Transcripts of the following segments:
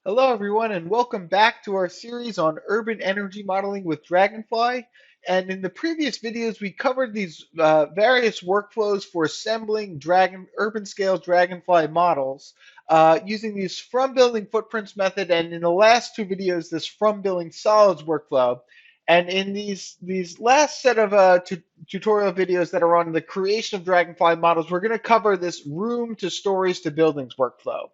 Hello, everyone, and welcome back to our series on urban energy modeling with Dragonfly. And in the previous videos, we covered these various workflows for assembling urban scale Dragonfly models using these from building footprints method. And in the last two videos, this from building solids workflow. And in these last set of tutorial videos that are on the creation of Dragonfly models, we're going to cover this room to stories to buildings workflow.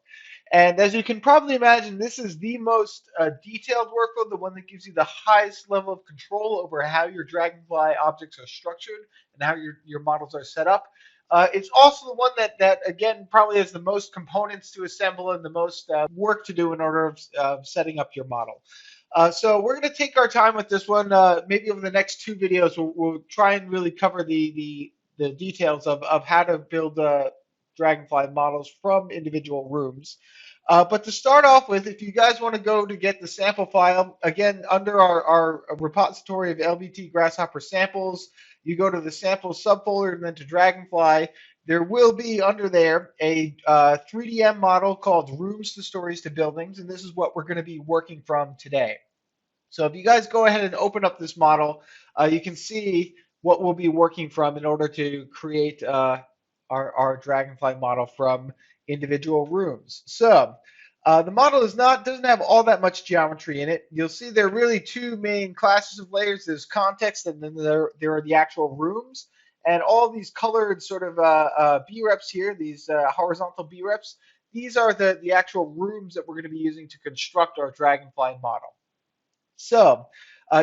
And as you can probably imagine, this is the most detailed workflow, the one that gives you the highest level of control over how your Dragonfly objects are structured and how your models are set up. It's also the one that again, probably has the most components to assemble and the most work to do in order of setting up your model. So we're going to take our time with this one. Maybe over the next two videos, we'll try and really cover the details of how to build Dragonfly models from individual rooms. But to start off with, if you guys want to go to get the sample file, again, under our repository of LBT Grasshopper samples, you go to the samples subfolder and then to Dragonfly. There will be under there a 3DM model called Rooms to Stories to Buildings, and this is what we're going to be working from today. So if you guys go ahead and open up this model, you can see what we'll be working from in order to create our Dragonfly model from individual rooms. So the model doesn't have all that much geometry in it. You'll see there are really two main classes of layers. There's context, and then there are the actual rooms. And all these colored sort of B-reps here, these horizontal B-reps, these are the actual rooms that we're going to be using to construct our Dragonfly model. So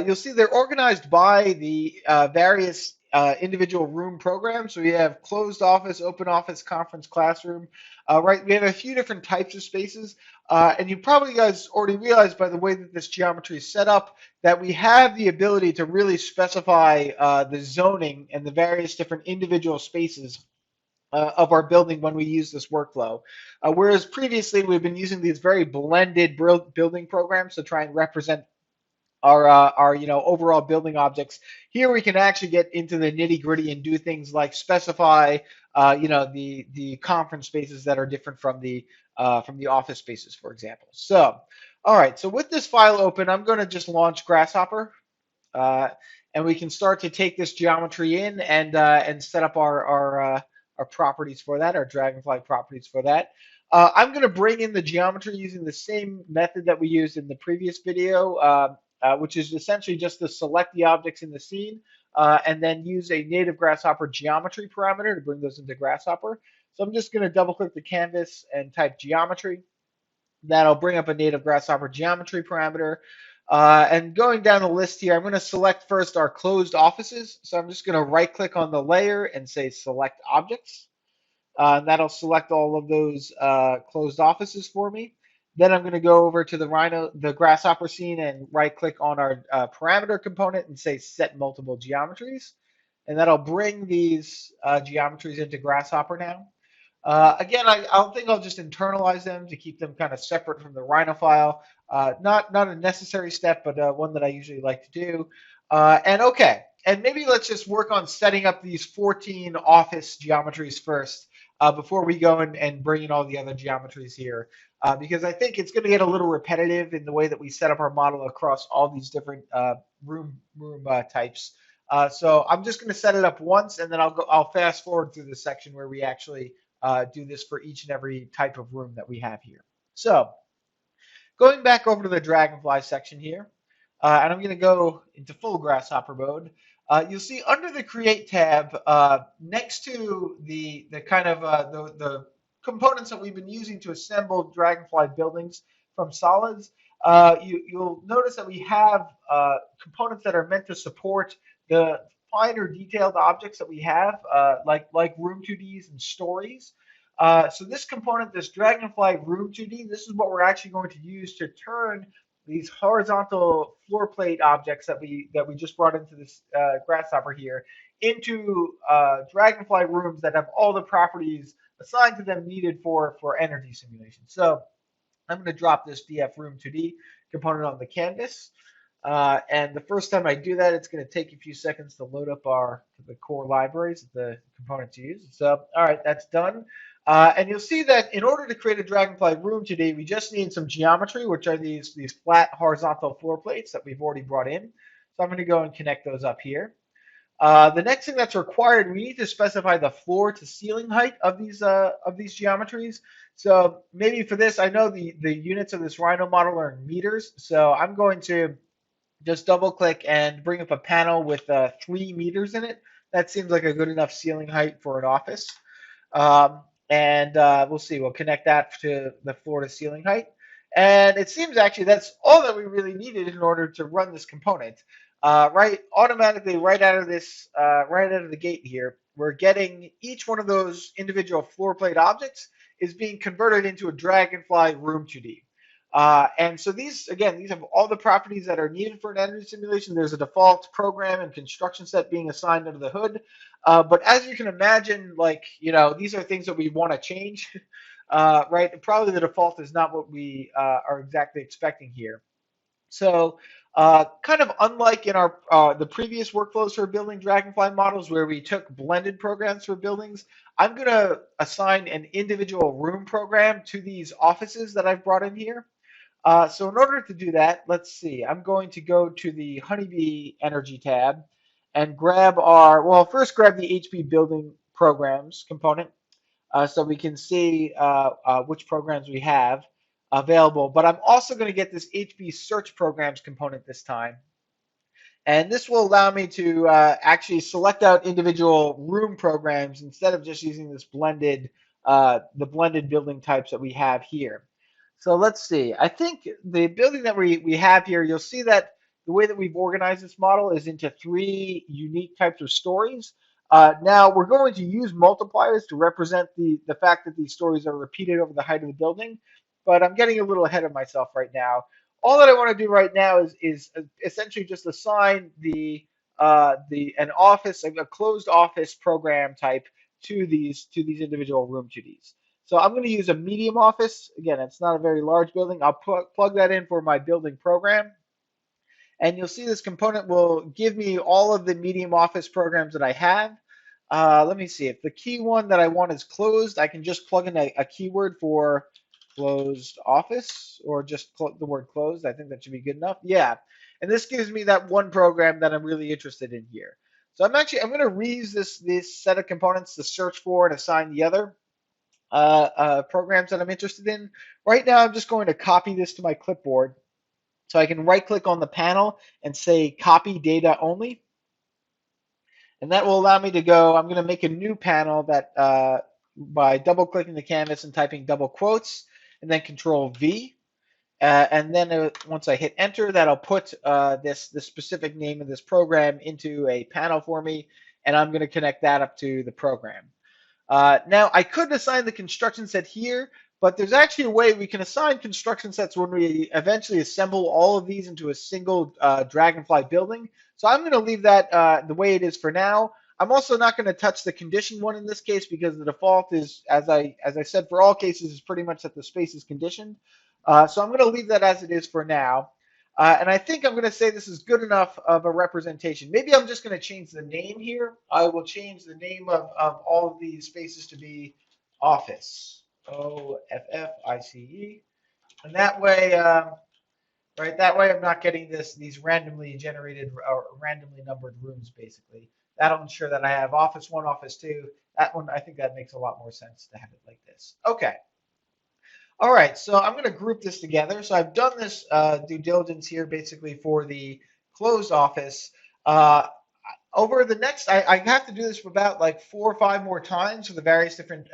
you'll see they're organized by the various individual room programs. So we have closed office, open office, conference, classroom. Right, we have a few different types of spaces. And you probably guys already realized by the way that this geometry is set up that we have the ability to really specify the zoning and the various different individual spaces of our building when we use this workflow. Whereas previously we've been using these very blended building programs to try and represent our overall building objects. Here we can actually get into the nitty gritty and do things like specify the conference spaces that are different from the office spaces, for example. So all right, so with this file open, I'm going to just launch Grasshopper. Uh, and we can start to take this geometry in and set up our properties for that, our Dragonfly properties for that. I'm going to bring in the geometry using the same method that we used in the previous video, which is essentially just to select the objects in the scene and then use a native Grasshopper geometry parameter to bring those into Grasshopper. So I'm just going to double click the canvas and type geometry. That'll bring up a native Grasshopper geometry parameter. And going down the list here, I'm going to select first our closed offices. So I'm just going to right click on the layer and say select objects. And that'll select all of those closed offices for me. Then I'm going to go over to the Grasshopper scene and right click on our parameter component and say set multiple geometries. And that'll bring these geometries into Grasshopper now. Again, I think I'll just internalize them to keep them kind of separate from the Rhino file. Not a necessary step, but one that I usually like to do. And okay, and maybe let's just work on setting up these 14 office geometries first before we go and bring in all the other geometries here. Because I think it's going to get a little repetitive in the way that we set up our model across all these different room types. So I'm just going to set it up once, and then I'll fast forward through the section where we actually do this for each and every type of room that we have here. So going back over to the Dragonfly section here, and I'm going to go into full Grasshopper mode. You'll see under the Create tab, next to the kind of the components that we've been using to assemble Dragonfly buildings from solids, you'll notice that we have components that are meant to support the finer detailed objects that we have, like room 2Ds and stories. So this component, this Dragonfly Room 2D, this is what we're actually going to use to turn these horizontal floor plate objects that we just brought into this Grasshopper here into Dragonfly rooms that have all the properties assigned to them needed for energy simulation. So I'm going to drop this DF Room 2D component on the canvas. And the first time I do that, it's going to take a few seconds to load up the core libraries, the component to use. So, all right, that's done. And you'll see that in order to create a Dragonfly room today, we just need some geometry, which are these flat horizontal floor plates that we've already brought in. So I'm going to go and connect those up here. The next thing that's required, we need to specify the floor to ceiling height of these geometries. So maybe for this, I know the units of this Rhino model are in meters. So I'm going to just double click and bring up a panel with 3 meters in it. That seems like a good enough ceiling height for an office. And we'll see. We'll connect that to the floor to ceiling height. And it seems actually that's all that we really needed in order to run this component. Right, automatically, right out of the gate here, we're getting each one of those individual floor plate objects is being converted into a Dragonfly Room 2D. And so these have all the properties that are needed for an energy simulation. There's a default program and construction set being assigned under the hood. But as you can imagine, like, these are things that we want to change, right? Probably the default is not what we are exactly expecting here. So kind of unlike in our the previous workflows for building Dragonfly models where we took blended programs for buildings, I'm going to assign an individual room program to these offices that I've brought in here. So in order to do that, let's see. I'm going to go to the Honeybee Energy tab and first grab the HP Building Programs component so we can see which programs we have available. But I'm also going to get this HP Search Programs component this time. And this will allow me to actually select out individual room programs instead of just using the blended building types that we have here. So let's see. I think the building that we have here, you'll see that the way that we've organized this model is into 3 unique types of stories. Now we're going to use multipliers to represent the fact that these stories are repeated over the height of the building, but I'm getting a little ahead of myself right now. All that I want to do right now is essentially just assign a closed office program type to these individual room 2Ds. So I'm going to use a medium office. Again, it's not a very large building. I'll plug that in for my building program. And you'll see this component will give me all of the medium office programs that I have. Let me see. If the key one that I want is closed, I can just plug in a keyword for closed office or just the word closed. I think that should be good enough. Yeah. And this gives me that one program that I'm really interested in here. So I'm going to reuse this set of components to search for and assign the other programs that I'm interested in. Right now, I'm just going to copy this to my clipboard. So I can right click on the panel and say copy data only. And that will allow me to go, I'm going to make a new panel that by double clicking the canvas and typing double quotes and then control V. And then once I hit enter, that'll put this specific name of this program into a panel for me. And I'm going to connect that up to the program. Now, I could assign the construction set here, but there's actually a way we can assign construction sets when we eventually assemble all of these into a single Dragonfly building. So I'm going to leave that the way it is for now. I'm also not going to touch the condition one in this case because the default is, as I said, for all cases, is pretty much that the space is conditioned. So I'm going to leave that as it is for now. And I think I'm going to say this is good enough of a representation. Maybe I'm just going to change the name here. I will change the name of all of these spaces to be office. OFFICE. And that way, right, that way I'm not getting these randomly generated or randomly numbered rooms, basically. That'll ensure that I have office 1, office 2. That one, I think that makes a lot more sense to have it like this. Okay. All right, so I'm going to group this together. So I've done this due diligence here basically for the closed office. Uh, Over the next, I have to do this for about like 4 or 5 more times for the various different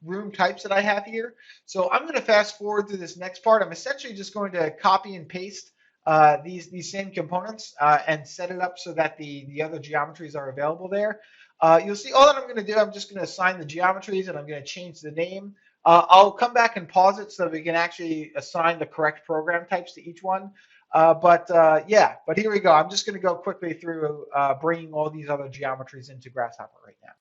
room types that I have here. So I'm going to fast forward through this next part. I'm essentially just going to copy and paste these same components and set it up so that the other geometries are available there. You'll see all that I'm going to do, I'm just going to assign the geometries and I'm going to change the name. I'll come back and pause it so we can actually assign the correct program types to each one. Yeah, but here we go. I'm just going to go quickly through bringing all these other geometries into Grasshopper right now.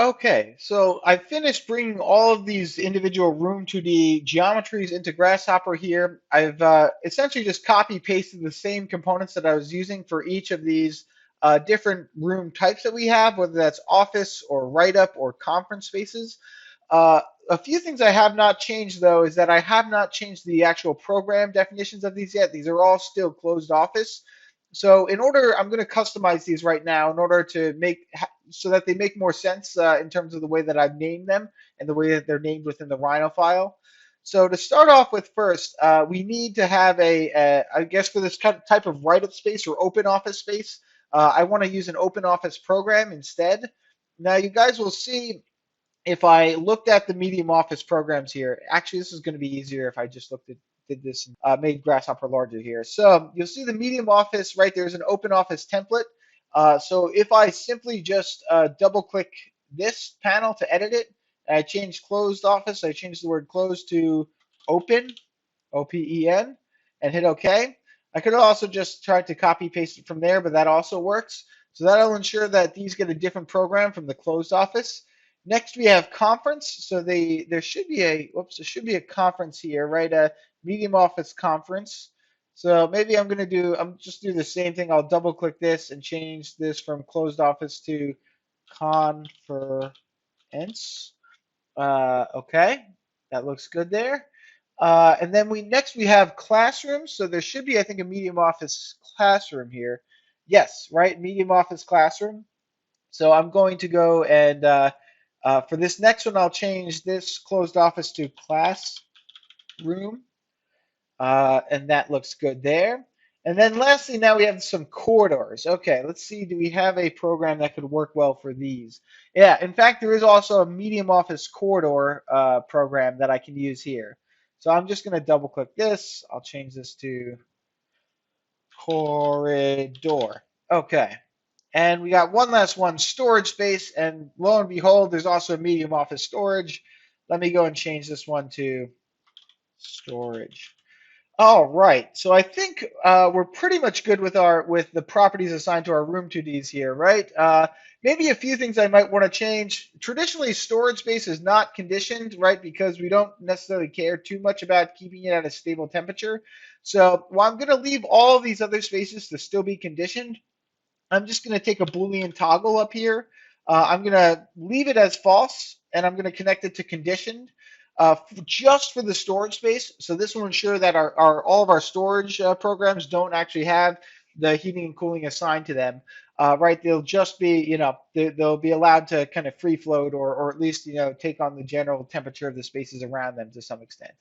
Okay, so I finished bringing all of these individual Room 2D geometries into Grasshopper here. I've essentially just copy pasted the same components that I was using for each of these different room types that we have, whether that's office or write-up or conference spaces. Uh, a few things I have not changed though is that I have not changed the actual program definitions of these yet. These are all still closed office. So in order, I'm going to customize these right now in order to make so that they make more sense in terms of the way that I've named them and the way that they're named within the Rhino file. So to start off with first, we need to have I guess for this type of write-up space or open office space, I want to use an open office program instead. Now you guys will see if I looked at the medium office programs here, actually this is going to be easier if I just did this and made Grasshopper larger here. So you'll see the medium office, right? There's an open office template. So if I simply just double click this panel to edit it, and I change closed office, I change the word closed to open, OPEN, and hit OK. I could also just try to copy paste it from there, but that also works. So that'll ensure that these get a different program from the closed office. Next, we have conference. So there should be a conference here, right? A medium office conference. So maybe I'm just do the same thing. I'll double click this and change this from closed office to conference. Okay, that looks good there. And then next we have classrooms. So there should be, I think, a medium office classroom here. Yes, right, medium office classroom. So I'm going to go and for this next one, I'll change this closed office to classroom, and that looks good there. And then lastly, now we have some corridors. Okay, let's see, do we have a program that could work well for these? Yeah, in fact, there is also a medium office corridor program that I can use here. So I'm just going to double click this. I'll change this to corridor. Okay. And we got one last one, storage space. And lo and behold, there's also a medium office storage. Let me go and change this one to storage. All right. So I think we're pretty much good with the properties assigned to our room 2Ds here, right? Maybe a few things I might want to change. Traditionally, storage space is not conditioned, right? Because we don't necessarily care too much about keeping it at a stable temperature. So while I'm going to leave all of these other spaces to still be conditioned, I'm just going to take a Boolean toggle up here. I'm going to leave it as false, and I'm going to connect it to conditioned just for the storage space. So this will ensure that all of our storage programs don't actually have the heating and cooling assigned to them. Right, they'll just be, they'll be allowed to kind of free float or at least, take on the general temperature of the spaces around them to some extent.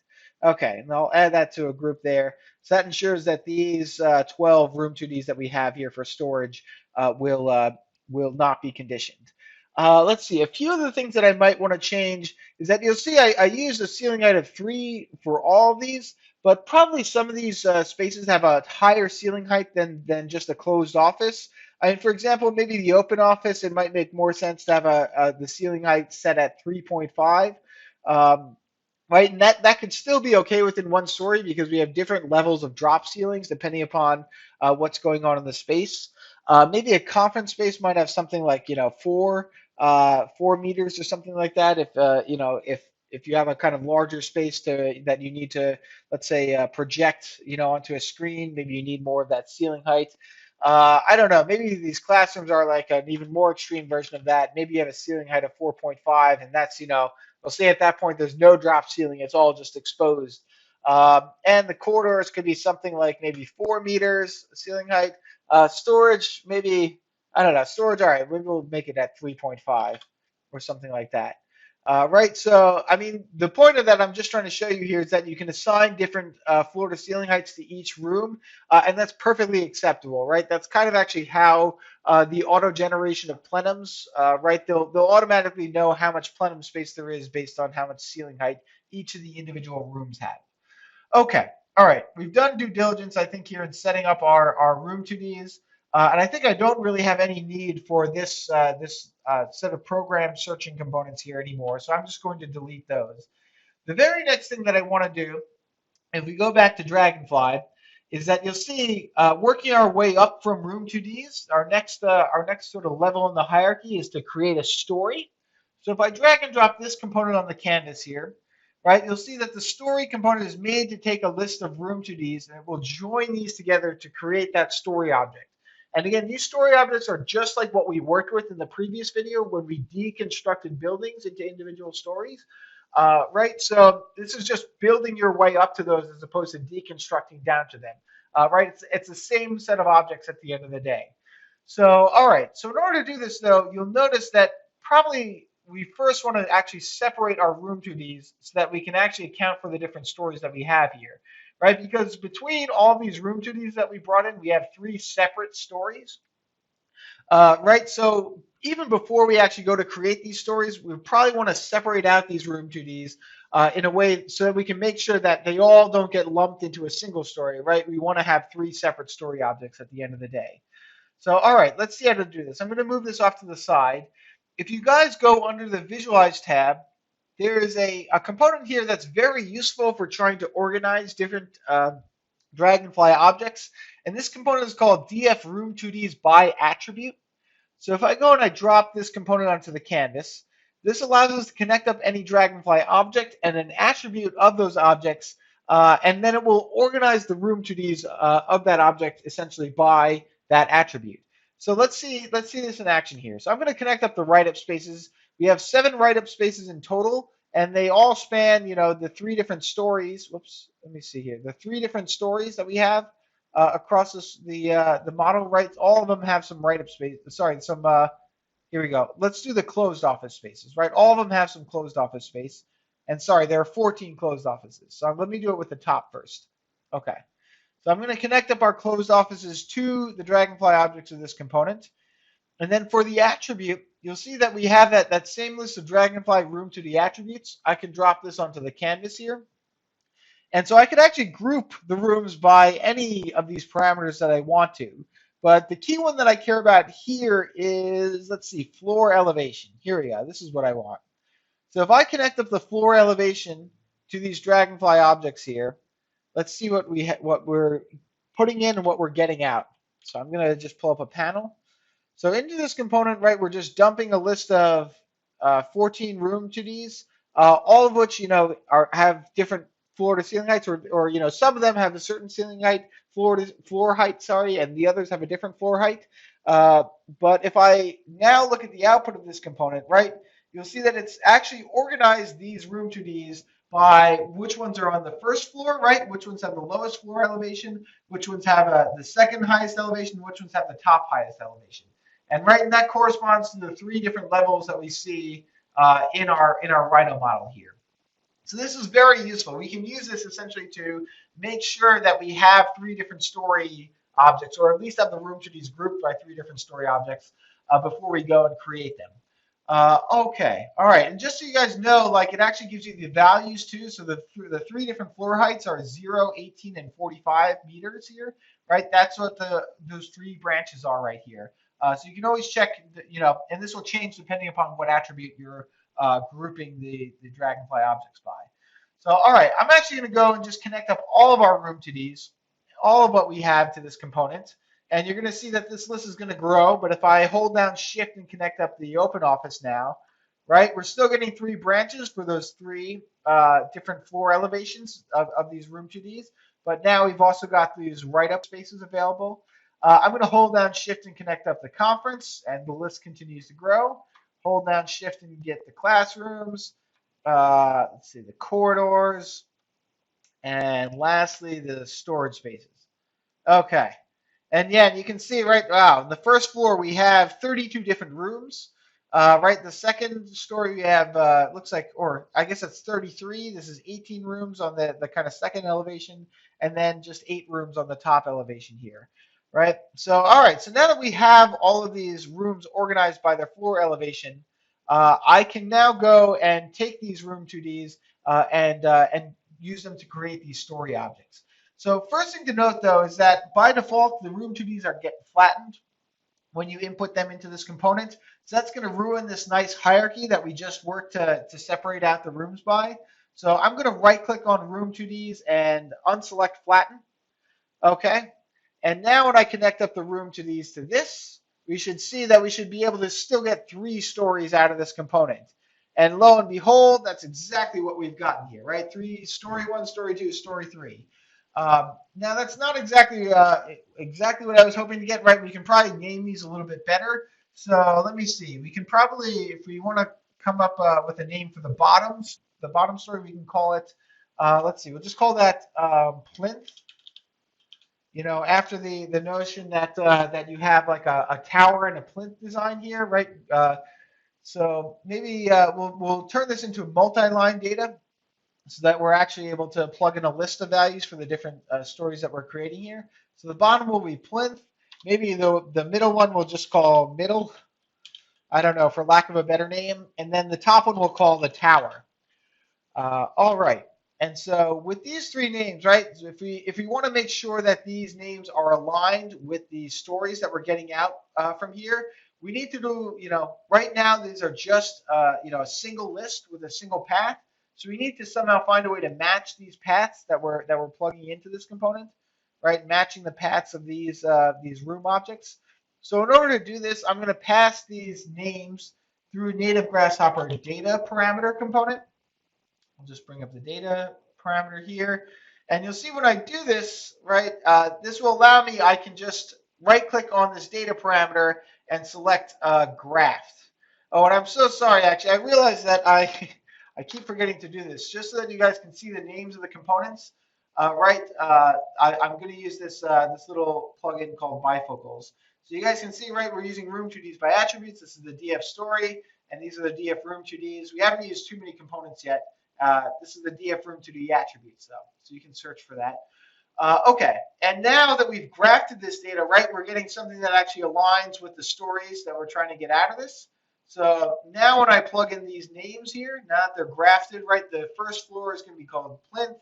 Okay, and I'll add that to a group there. So that ensures that these 12 room 2Ds that we have here for storage will not be conditioned. Let's see. A few of the things that I might want to change is that you'll see I use a ceiling height of 3 for all of these, but probably some of these spaces have a higher ceiling height than just a closed office. I mean, for example, maybe the open office, it might make more sense to have the ceiling height set at 3.5. Um, right? And that could still be okay within one story because we have different levels of drop ceilings depending upon what's going on in the space. Maybe a conference space might have something like 4 meters or something like that. If you have a kind of larger space that you need to, let's say, project onto a screen, maybe you need more of that ceiling height. I don't know. Maybe these classrooms are like an even more extreme version of that. Maybe you have a ceiling height of 4.5, and that's we'll say at that point there's no drop ceiling; it's all just exposed. And the corridors could be something like maybe 4 meters ceiling height. Storage, maybe, I don't know, storage, all right, maybe we'll make it at 3.5 or something like that. Right, so, I mean, the point of that I'm just trying to show you here is that you can assign different floor to ceiling heights to each room, and that's perfectly acceptable, right? That's kind of actually how the auto generation of plenums, right? They'll automatically know how much plenum space there is based on how much ceiling height each of the individual rooms have. Okay, all right. We've done due diligence, I think, here in setting up our room 2Ds. And I think I don't really have any need for this set of program searching components here anymore. So I'm just going to delete those. The very next thing that I want to do, if we go back to Dragonfly, is that you'll see working our way up from room 2Ds, our next sort of level in the hierarchy is to create a story. So if I drag and drop this component on the canvas here, right, you'll see that the story component is made to take a list of room 2Ds and it will join these together to create that story object. And again, these story objects are just like what we worked with in the previous video when we deconstructed buildings into individual stories, right? So this is just building your way up to those as opposed to deconstructing down to them, right? It's the same set of objects at the end of the day. So, all right. So in order to do this, though, you'll notice that probably we first want to actually separate our room 2Ds so that we can actually account for the different stories that we have here, right? Because between all these room 2Ds that we brought in, we have three separate stories, right? So even before we actually go to create these stories, we probably want to separate out these room 2Ds in a way so that we can make sure that they all don't get lumped into a single story, right? We want to have three separate story objects at the end of the day. So, all right, let's see how to do this. I'm going to move this off to the side. If you guys go under the Visualize tab, there is a component here that's very useful for trying to organize different Dragonfly objects. And this component is called DF Room 2Ds by Attribute. So if I go and I drop this component onto the canvas, this allows us to connect up any Dragonfly object and an attribute of those objects, and then it will organize the room 2Ds of that object essentially by that attribute. So let's see this in action here. So I'm going to connect up the write-up spaces. We have 7 write-up spaces in total, and they all span, the 3 different stories. Whoops, let me see here. The 3 different stories that we have across the model, right? All of them have some write-up space. Sorry, some. Here we go. Let's do the closed office spaces, right? All of them have some closed office space. And sorry, there are 14 closed offices. So let me do it with the top first. Okay. So I'm going to connect up our closed offices to the Dragonfly objects of this component. And then for the attribute, you'll see that we have that same list of Dragonfly room to the attributes. I can drop this onto the canvas here. And so I could actually group the rooms by any of these parameters that I want to. But the key one that I care about here is, let's see, floor elevation. Here we go. This is what I want. So if I connect up the floor elevation to these Dragonfly objects here, let's see what we're putting in and what we're getting out. So I'm going to just pull up a panel. So into this component, right, we're just dumping a list of 14 room 2Ds, all of which, have different floor to ceiling heights, or some of them have a certain ceiling height, floor height, sorry, and the others have a different floor height. But if I now look at the output of this component, right, you'll see that it's actually organized these room 2Ds by which ones are on the first floor, right? Which ones have the lowest floor elevation, which ones have the second highest elevation, which ones have the top highest elevation. And right, and that corresponds to the 3 different levels that we see in our Rhino model here. So this is very useful. We can use this essentially to make sure that we have 3 different story objects, or at least have the room 2Ds grouped by 3 different story objects before we go and create them. Okay, all right, and just so you guys know, like, it actually gives you the values too. So the 3 different floor heights are 0, 18, and 45 meters here, right? That's what those 3 branches are right here. So you can always check, and this will change depending upon what attribute you're grouping the Dragonfly objects by. So, all right, I'm actually going to go and just connect up all of our room 2Ds, all of what we have to this component. And you're going to see that this list is going to grow. But if I hold down Shift and connect up the Open Office now, right, we're still getting 3 branches for those 3 different floor elevations of these room 2Ds. But now we've also got these write-up spaces available. I'm going to hold down Shift and connect up the conference, and the list continues to grow. Hold down Shift and get the classrooms. Let's see, the corridors. And lastly, the storage spaces. Okay. And yeah, you can see, right, wow, on the first floor we have 32 different rooms. Right, the second story we have, looks like, or I guess it's 33. This is 18 rooms on the kind of second elevation, and then just 8 rooms on the top elevation here. Right, so all right, so now that we have all of these rooms organized by their floor elevation, I can now go and take these room 2Ds and use them to create these story objects. So first thing to note, though, is that by default, the room 2Ds are getting flattened when you input them into this component. So that's going to ruin this nice hierarchy that we just worked to separate out the rooms by. So I'm going to right-click on room 2Ds and unselect flatten. Okay. And now when I connect up the room 2Ds to this, we should see that we should be able to still get 3 stories out of this component. And lo and behold, that's exactly what we've gotten here, right? Story one, story two, story three. Now that's not exactly what I was hoping to get, right? We can probably name these a little bit better. So let me see. We can probably, if we want to come up with a name for the bottom story, we can call it. Let's see. We'll just call that plinth. You know, after the notion that that you have like a tower and a plinth design here, right? So maybe we'll turn this into multi-line data so that we're actually able to plug in a list of values for the different stories that we're creating here. So the bottom will be plinth. Maybe the middle one we'll just call middle. I don't know, for lack of a better name. And then the top one we'll call the tower. All right. And so with these three names, right, so if we want to make sure that these names are aligned with the stories that we're getting out from here, we need to do, you know, right now these are just, you know, a single list with a single path. So we need to somehow find a way to match these paths that we're plugging into this component, right? Matching the paths of these room objects. So in order to do this, I'm going to pass these names through native Grasshopper data parameter component. I'll just bring up the data parameter here. And you'll see when I do this, right, this will allow me, I can just right click on this data parameter and select graft. Oh, and I'm so sorry, actually. I realize that I keep forgetting to do this. Just so that you guys can see the names of the components, right, I'm going to use this little plugin called bifocals. So you guys can see, right, we're using room 2Ds by attributes. This is the DF story, and these are the DF room 2Ds. We haven't used too many components yet. This is the DF room 2D attributes, though, so you can search for that. Okay, and now that we've grafted this data, right, we're getting something that actually aligns with the stories that we're trying to get out of this. So now when I plug in these names here, now that they're grafted, right, the first floor is going to be called plinth,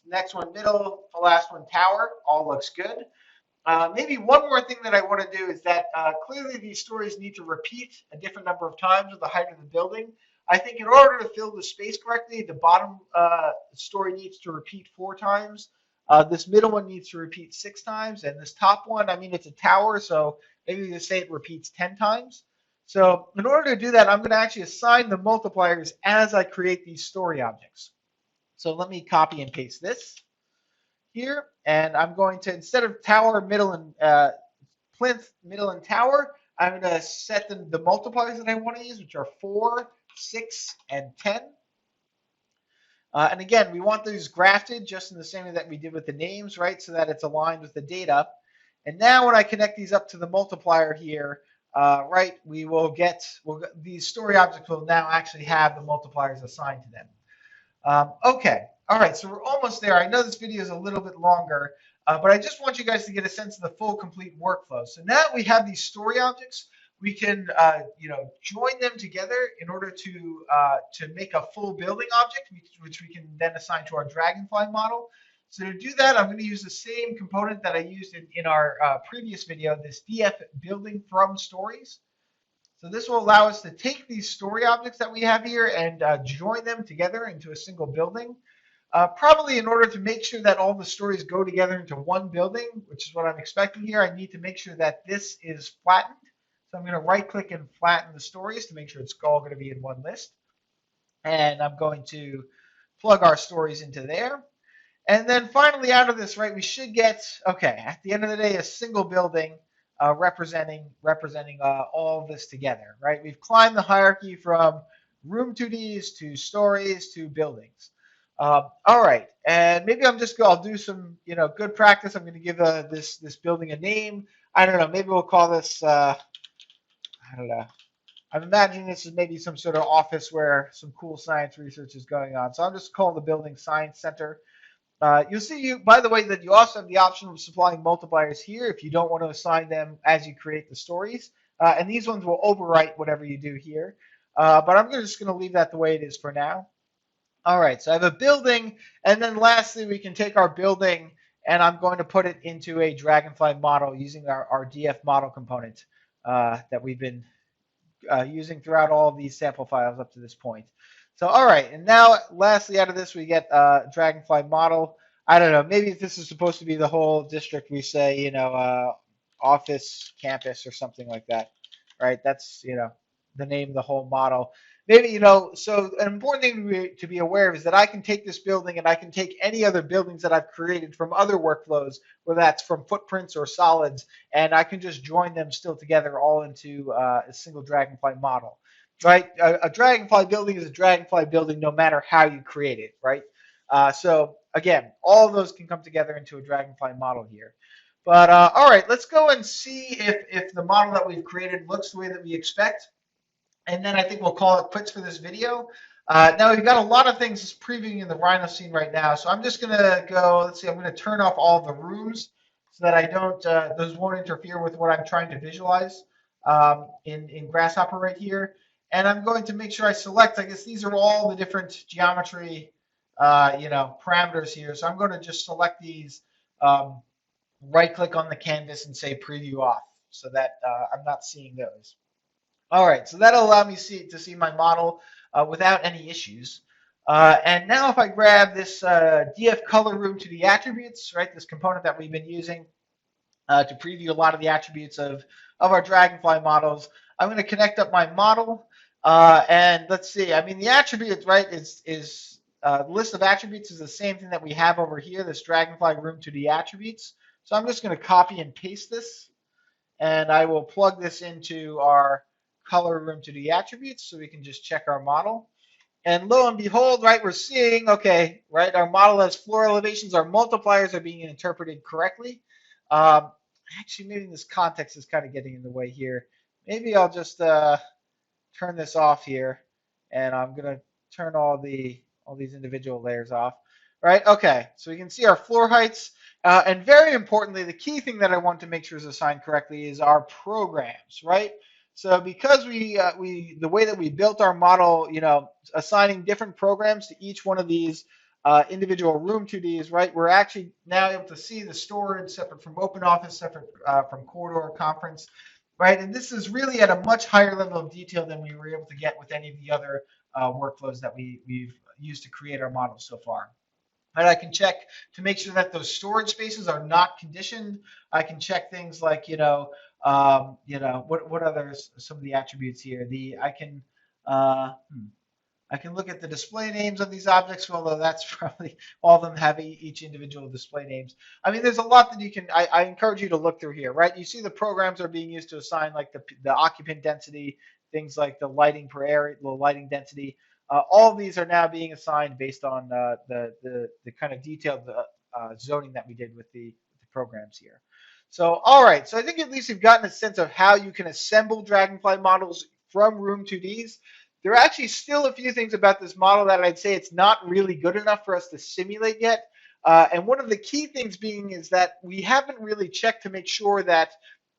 next one middle, the last one tower, all looks good. Maybe one more thing that I want to do is that clearly these stories need to repeat a different number of times with the height of the building. I think in order to fill the space correctly, the bottom story needs to repeat 4 times. This middle one needs to repeat 6 times. And this top one, I mean, it's a tower, so maybe we say it repeats 10 times. So in order to do that, I'm going to actually assign the multipliers as I create these story objects. So let me copy and paste this here, and I'm going to, instead of tower, middle, and plinth, middle, and tower, I'm going to set the multipliers that I want to use, which are 4, 6, and 10. And again, we want these grafted just in the same way that we did with the names, right, so that it's aligned with the data. And now when I connect these up to the multiplier here, right, these story objects will now actually have the multipliers assigned to them. Okay, all right, so we're almost there. I know this video is a little bit longer, but I just want you guys to get a sense of the full, complete workflow. So now that we have these story objects, we can, you know, join them together in order to make a full building object, which we can then assign to our Dragonfly model. So to do that, I'm going to use the same component that I used in our previous video, this DF building from stories. So this will allow us to take these story objects that we have here and join them together into a single building. Probably in order to make sure that all the stories go together into one building, which is what I'm expecting here, I need to make sure that this is flattened. So I'm going to right click and flatten the stories to make sure it's all going to be in one list. And I'm going to plug our stories into there. And then finally out of this, right, we should get, okay, at the end of the day, a single building representing all of this together, right? We've climbed the hierarchy from room 2Ds to stories to buildings. All right, and maybe I'll do some, you know, good practice. I'm going to give this building a name. I don't know, maybe we'll call this, I don't know. I'm imagining this is maybe some sort of office where some cool science research is going on. So I'll just call the building Science Center. You'll see, by the way, that you also have the option of supplying multipliers here if you don't want to assign them as you create the stories. And these ones will overwrite whatever you do here. But I'm just going to leave that the way it is for now. All right, so I have a building. And then lastly, we can take our building, and I'm going to put it into a Dragonfly model using our DF model component that we've been using throughout all of these sample files up to this point. So, all right, and now lastly out of this, we get Dragonfly model. I don't know, maybe if this is supposed to be the whole district, we say, you know, office, campus, or something like that, right? That's, you know, the name of the whole model. Maybe, you know, so an important thing to be aware of is that I can take this building and I can take any other buildings that I've created from other workflows, whether that's from footprints or solids, and I can just join them still together all into a single Dragonfly model, right? A Dragonfly building is a Dragonfly building no matter how you create it, right? So again, all of those can come together into a Dragonfly model here. But all right, let's go and see if the model that we've created looks the way that we expect. And then I think we'll call it quits for this video. Now we've got a lot of things previewing in the Rhino scene right now. So I'm just going to go, let's see, I'm going to turn off all the rooms so that I don't, those won't interfere with what I'm trying to visualize in Grasshopper right here. And I'm going to make sure I select, I guess these are all the different geometry, you know, parameters here. So I'm going to just select these, right click on the canvas and say preview off so that I'm not seeing those. All right, so that'll allow me to see my model without any issues. And now if I grab this DF color room to the attributes, right, this component that we've been using to preview a lot of the attributes of our Dragonfly models, I'm going to connect up my model. And let's see, I mean, the attributes, right, is the list of attributes is the same thing that we have over here, this Dragonfly room to the attributes. So I'm just going to copy and paste this, and I will plug this into our color room to the attributes so we can just check our model. And lo and behold, right, we're seeing, okay, right, our model has floor elevations, our multipliers are being interpreted correctly. Actually, maybe this context is kind of getting in the way here. Maybe I'll just turn this off here, and I'm going to turn all these individual layers off. Right, okay, so we can see our floor heights, and very importantly, the key thing that I want to make sure is assigned correctly is our programs, right? So because the way that we built our model, you know, assigning different programs to each one of these individual room 2Ds, right? We're actually now able to see the storage separate from open office, separate from corridor conference, right? And this is really at a much higher level of detail than we were able to get with any of the other workflows that we've used to create our models so far. And I can check to make sure that those storage spaces are not conditioned. I can check things like, what others, some of the attributes here. I can look at the display names of these objects, although that's probably all of them have each individual display names. I mean, there's a lot that you can, I encourage you to look through here, right? You see the programs are being used to assign like the occupant density, things like the lighting per area, the lighting density. All of these are now being assigned based on the kind of detailed zoning that we did with the programs here. So, all right. So I think at least you've gotten a sense of how you can assemble Dragonfly models from Room 2Ds. There are actually still a few things about this model that I'd say it's not really good enough for us to simulate yet. And one of the key things being is that we haven't really checked to make sure that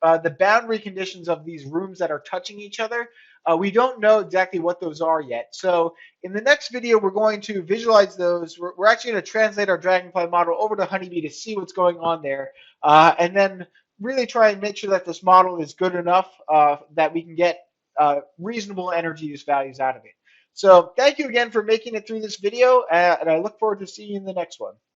the boundary conditions of these rooms that are touching each other, we don't know exactly what those are yet. So in the next video, we're going to visualize those. We're actually going to translate our Dragonfly model over to Honeybee to see what's going on there. And then really try and make sure that this model is good enough that we can get reasonable energy use values out of it. So thank you again for making it through this video, and I look forward to seeing you in the next one.